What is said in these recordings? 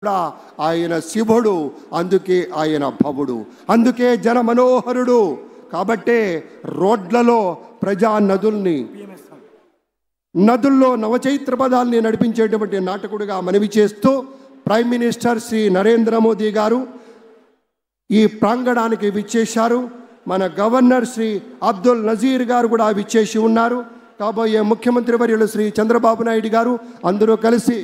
ఆయన శివుడు, అందుకే ఆయన భవుడు, అందుకే జన మనోహరుడు. కాబట్టే రోడ్లలో ప్రజా నదుల్లో నవచైత్ర పదాల్ని నడిపించేటువంటి నాటకుడిగా మనవి చేస్తూ ప్రైమ్ మినిస్టర్ శ్రీ నరేంద్ర మోదీ గారు ఈ ప్రాంగణానికి విచ్చేశారు. మన గవర్నర్ శ్రీ అబ్దుల్ నజీర్ గారు కూడా విచ్చేసి ఉన్నారు. కాబోయే ముఖ్యమంత్రి వర్యులు శ్రీ చంద్రబాబు నాయుడు గారు అందరూ కలిసి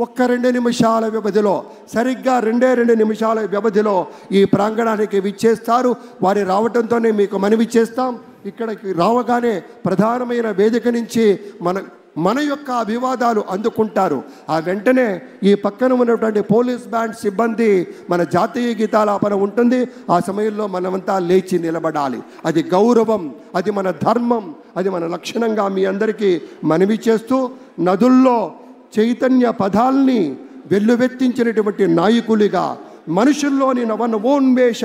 ఒక్క 2 నిమిషాల వ్యవధిలో, సరిగ్గా 2 నిమిషాల వ్యవధిలో ఈ ప్రాంగణానికి విచ్చేస్తారు. వారి రావడంతోనే మీకు మనవి చేస్తాం. ఇక్కడికి రావగానే ప్రధానమైన వేదిక నుంచి మన యొక్క అభివాదాలు అందుకుంటారు. ఆ వెంటనే ఈ పక్కన ఉన్నటువంటి పోలీస్ బ్యాండ్ సిబ్బంది మన జాతీయ గీతాలాపన ఉంటుంది. ఆ సమయంలో మనమంతా లేచి నిలబడాలి. అది గౌరవం, అది మన ధర్మం, అది మన లక్షణంగా మీ అందరికీ మనవి చేస్తూ, నదుల్లో చైతన్య పదాల్ని వెల్లువెత్తించినటువంటి నాయకులుగా, మనుషుల్లోని నవనవోన్మేష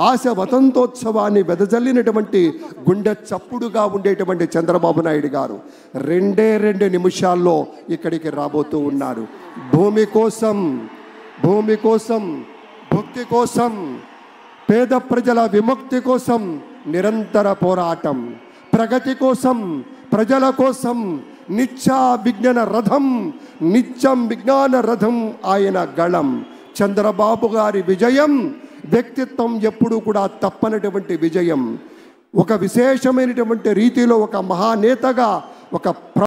ఆశ వసంతోత్సవాన్ని వెదజల్లినటువంటి గుండె చప్పుడుగా ఉండేటువంటి చంద్రబాబు నాయుడు గారు 2 నిమిషాల్లో ఇక్కడికి రాబోతూ ఉన్నారు. భూమి కోసం, భక్తి కోసం, పేద ప్రజల విముక్తి కోసం నిరంతర పోరాటం, ప్రగతి కోసం, ప్రజల కోసం నిత్యం విజ్ఞాన రథం ఆయన గళం. చంద్రబాబు గారి విజయం వ్యక్తిత్వం ఎప్పుడూ కూడా తప్పనటువంటి విజయం. ఒక విశేషమైనటువంటి రీతిలో ఒక మహానేతగా, ఒక